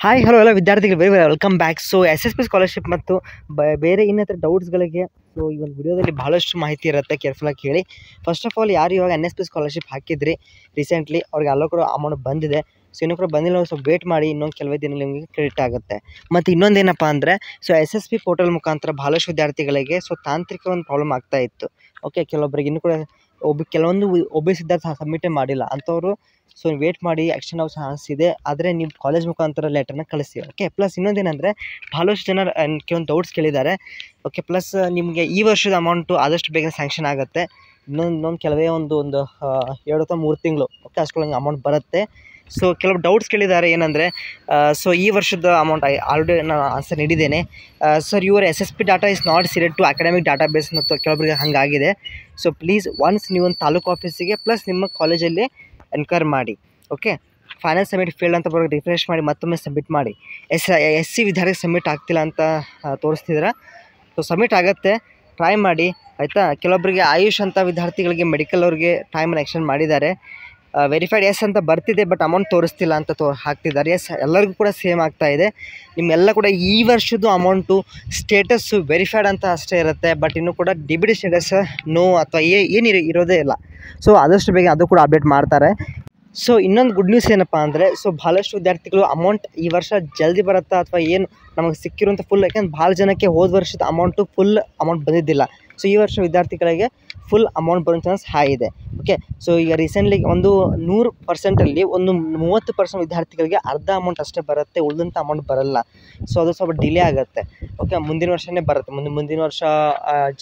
Hi hello ಎಲ್ಲ ವಿದ್ಯಾರ್ಥಿಗಳು very welcome back. So SSP scholarship ಮತ್ತು ಬೇರೆ ಇನ್ನಿತರ ಡೌಟ್ಸ್ಗಳಿಗೆ ಸೊ ಈ ಒಂದು ವಿಡಿಯೋದಲ್ಲಿ ಬಹಳಷ್ಟು ಮಾಹಿತಿ ಇರುತ್ತೆ, ಕೇರ್ಫುಲ್ಲಾಗಿ ಕೇಳಿ. ಫಸ್ಟ್ ಆಫ್ ಆಲ್ ಯಾರು ಇವಾಗ NSP ಸ್ಕಾಲರ್ಶಿಪ್ ಹಾಕಿದ್ರಿ ರೀಸೆಂಟ್ಲಿ ಅವ್ರಿಗೆ ಎಲ್ಲ ಕೂಡ ಅಮೌಂಟ್ ಬಂದಿದೆ. ಸೊ ಇನ್ನೂ ಕೂಡ ಬಂದಿಲ್ಲ, ಸ್ವಲ್ಪ ವೇಟ್ ಮಾಡಿ, ಇನ್ನೊಂದು ಕೆಲವೇ ದಿನ ನಿಮಗೆ ಕ್ರೆಡಿಟ್ ಆಗುತ್ತೆ. ಮತ್ತು ಇನ್ನೊಂದೇನಪ್ಪ ಅಂದರೆ ಸೊ SSP ಪೋರ್ಟಲ್ ಮುಖಾಂತರ ಬಹಳಷ್ಟು ವಿದ್ಯಾರ್ಥಿಗಳಿಗೆ ಸೊ ತಾಂತ್ರಿಕ ಒಂದು ಪ್ರಾಬ್ಲಮ್ ಆಗ್ತಾ ಇತ್ತು. ಓಕೆ, ಕೆಲವೊಬ್ಬರಿಗೆ ಇನ್ನೂ ಕೂಡ ಕೆಲವೊಂದು OBC ಇದ್ದಾಗ ಸಬ್ಮಿಟೇ ಮಾಡಿಲ್ಲ ಅಂಥವ್ರು ಸೊ ವೇಟ್ ಮಾಡಿ, ಆ್ಯಕ್ಷನ್ ಆಗೋ ಚಾನ್ಸ್ ಇದೆ. ಆದರೆ ನೀವು ಕಾಲೇಜ್ ಮುಖಾಂತರ ಲೆಟರ್ನ ಕಳಿಸಿ. ಓಕೆ, ಪ್ಲಸ್ ಇನ್ನೊಂದೇನೆಂದರೆ ಭಾಳಷ್ಟು ಜನ ಕೆಲವೊಂದು ಡೌಟ್ಸ್ ಕೇಳಿದ್ದಾರೆ. ಓಕೆ, ಪ್ಲಸ್ ನಿಮಗೆ ಈ ವರ್ಷದ ಅಮೌಂಟು ಆದಷ್ಟು ಬೇಗ ಸ್ಯಾಂಕ್ಷನ್ ಆಗುತ್ತೆ. ಇನ್ನೊಂದು ಕೆಲವೇ ಒಂದು 2 ಅಥವಾ 3 ತಿಂಗಳು ಓಕೆ ಅಷ್ಟೊಳಗೆ ಅಮೌಂಟ್ ಬರುತ್ತೆ. ಸೊ ಕೆಲವು ಡೌಟ್ಸ್ ಕೇಳಿದ್ದಾರೆ ಏನಂದರೆ ಸೊ ಈ ವರ್ಷದ ಅಮೌಂಟ್ ಆಲ್ರೆಡಿ ನಾನು ಆನ್ಸರ್ ನೀಡಿದ್ದೇನೆ. Sir your SSP data is not seeded to academic database ಮತ್ತು ಕೆಲವೊಬ್ಬರಿಗೆ ಹಾಗಾಗಿದೆ. ಸೊ ಪ್ಲೀಸ್ ಒನ್ಸ್ ನೀವೊಂದು ತಾಲೂಕು ಆಫೀಸಿಗೆ ಪ್ಲಸ್ ನಿಮ್ಮ ಕಾಲೇಜಲ್ಲಿ ಎನ್ಕ್ವೈರ್ ಮಾಡಿ. ಓಕೆ, ಫೈನಲ್ ಸಬ್ಮಿಟ್ ಫೇಲ್ಡ್ ಅಂತ ಬರೋದು ರಿಫ್ರೆಶ್ ಮಾಡಿ ಮತ್ತೊಮ್ಮೆ ಸಬ್ಮಿಟ್ ಮಾಡಿ. SC ವಿದ್ಯಾರ್ಥಿಗೆ ಸಬ್ಮಿಟ್ ಆಗ್ತಿಲ್ಲ ಅಂತ ತೋರಿಸ್ತಿದ್ರೆ ಸೊ ಸಬ್ಮಿಟ್ ಆಗುತ್ತೆ, ಟ್ರೈ ಮಾಡಿ ಆಯಿತಾ. ಕೆಲವೊಬ್ಬರಿಗೆ ಆಯುಷ್ ಅಂತ ವಿದ್ಯಾರ್ಥಿಗಳಿಗೆ ಮೆಡಿಕಲ್ ಅವ್ರಿಗೆ ಟೈಮನ್ನು ಎಕ್ಸ್ಟೆಂಡ್ ಮಾಡಿದ್ದಾರೆ. ವೆರಿಫೈಡ್ ಎಸ್ ಅಂತ ಬರ್ತಿದೆ ಬಟ್ ಅಮೌಂಟ್ ತೋರಿಸ್ತಿಲ್ಲ ಅಂತ ಹಾಕ್ತಿದ್ದಾರೆ. ಎಸ್ ಎಲ್ಲರಿಗೂ ಕೂಡ ಸೇಮ್ ಆಗ್ತಾ ಇದೆ. ನಿಮ್ಮೆಲ್ಲ ಕೂಡ ಈ ವರ್ಷದ್ದು ಅಮೌಂಟು ಸ್ಟೇಟಸ್ಸು ವೆರಿಫೈಡ್ ಅಂತ ಅಷ್ಟೇ ಇರುತ್ತೆ, ಬಟ್ ಇನ್ನೂ ಕೂಡ ಡಿ ಸ್ಟೇಟಸ್ ನೋ ಅಥವಾ ಏನು ಇರೋದೇ ಇಲ್ಲ. ಸೊ ಆದಷ್ಟು ಬೇಗ ಅದು ಕೂಡ ಅಪ್ಡೇಟ್ ಮಾಡ್ತಾರೆ. ಸೊ ಇನ್ನೊಂದು ಗುಡ್ ನ್ಯೂಸ್ ಏನಪ್ಪ ಅಂದರೆ ಸೊ ಭಾಳಷ್ಟು ವಿದ್ಯಾರ್ಥಿಗಳು ಅಮೌಂಟ್ ಈ ವರ್ಷ ಜಲ್ದಿ ಬರುತ್ತಾ ಅಥವಾ ಏನು ನಮಗೆ ಸಿಕ್ಕಿರುವಂಥ ಫುಲ್, ಯಾಕೆಂದ್ರೆ ಭಾಳ ಜನಕ್ಕೆ ಹೋದ ವರ್ಷದ ಅಮೌಂಟು ಫುಲ್ ಅಮೌಂಟ್ ಬಂದಿದ್ದಿಲ್ಲ. ಸೊ ಈ ವರ್ಷ ವಿದ್ಯಾರ್ಥಿಗಳಿಗೆ ಫುಲ್ ಅಮೌಂಟ್ ಬರೋ ಚಾನ್ಸ್ ಹೈ ಇದೆ. ಓಕೆ, ಸೊ ಈಗ ರೀಸೆಂಟ್ಲಿ ಒಂದು 100%ಅಲ್ಲಿ ಒಂದು 30% ವಿದ್ಯಾರ್ಥಿಗಳಿಗೆ ಅರ್ಧ ಅಮೌಂಟ್ ಅಷ್ಟೇ ಬರುತ್ತೆ, ಉಳಿದಂಥ ಅಮೌಂಟ್ ಬರಲ್ಲ. ಸೊ ಅದು ಸ್ವಲ್ಪ ಡಿಲೇ ಆಗುತ್ತೆ. ಓಕೆ, ಮುಂದಿನ ವರ್ಷವೇ ಬರುತ್ತೆ, ಮುಂದಿನ ವರ್ಷ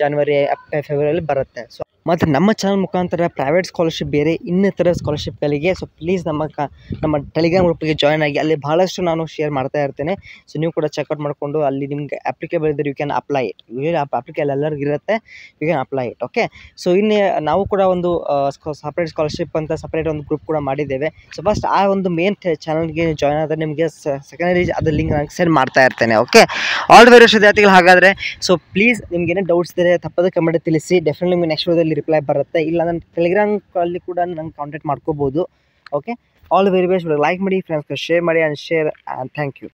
ಜನವರಿ ಫೆಬ್ರವರಿಯಲ್ಲಿ ಬರುತ್ತೆ. ಸೊ ಮತ್ತು ನಮ್ಮ ಚಾನಲ್ ಮುಖಾಂತರ ಪ್ರೈವೇಟ್ ಸ್ಕಾಲರ್ಶಿಪ್ ಬೇರೆ ಇನ್ನಿತರ ಸ್ಕಾಲರ್ಶಿಪ್ಗಳಿಗೆ ಸೊ ಪ್ಲೀಸ್ ನಮ್ಮ ಟೆಲಿಗ್ರಾಮ್ ಗ್ರೂಪಿಗೆ ಜಾಯ್ನ್ ಆಗಿ, ಅಲ್ಲಿ ಭಾಳಷ್ಟು ನಾನು ಶೇರ್ ಮಾಡ್ತಾ ಇರ್ತೇನೆ. ಸೊ ನೀವು ಕೂಡ ಚೆಕ್ಔಟ್ ಮಾಡಿಕೊಂಡು ಅಲ್ಲಿ ನಿಮಗೆ ಅಪ್ಲಿಕೇಬಲ್ ಇದ್ದರೆ you can apply it. Applicable ಎಲ್ಲರಿಗೂ ಇರುತ್ತೆ, you can apply it. Okay, so ಇನ್ನು ನಾವು ಕೂಡ ಒಂದು ಸಪ್ರೇಟ್ ಸ್ಕಾಲರ್ಶಿಪ್ ಅಂತ ಸಪ್ರೇಟ್ ಒಂದು ಗ್ರೂಪ್ ಕೂಡ ಮಾಡಿದ್ದೇವೆ. ಸೊ ಫಸ್ಟ್ ಆ ಒಂದು ಮೇನ್ ಚಾನಲ್ಗೆ ಜಾಯ್ನ್ ಆದರೆ ನಿಮಗೆ ಸೆಕೆಂಡರಿ ಅದ್ರ ಲಿಂಕ್ ನಾನು ಸೆಂಡ್ ಮಾಡ್ತಾ ಇರ್ತೇನೆ. ಓಕೆ, ಆಲ್ ವೆರಿ ವಿದ್ಯಾರ್ಥಿಗಳು ಹಾಗಾದರೆ ಸೊ ಪ್ಲೀಸ್ ನಿಮ್ಗೆ ಏನೇ ಡೌಟ್ಸ್ ಇದ್ದರೆ ತಪ್ಪದೇ ಕಮೆಂಟ್ ತಿಳಿಸಿ, ಡೆಫಿನೆಟ್ಲಿ ನಿಮಗೆ ನೆಕ್ಸ್ಟ್ ವಿಡಿಯೋದಲ್ಲಿ ರಿಪ್ಲೈ ಬರುತ್ತೆ. ಇಲ್ಲ ನನ್ನ ಟೆಲಿಗ್ರಾಮಲ್ಲಿ ಕೂಡ ನಂಗೆ ಕಾಂಟ್ಯಾಕ್ಟ್ ಮಾಡ್ಕೋಬೋದು. Okay, all very best. Like ಮಾಡಿ, ಫ್ರೆಂಡ್ಸ್ಗೆ ಶೇರ್ ಮಾಡಿ ಆ್ಯಂಡ್ ಥ್ಯಾಂಕ್ ಯು.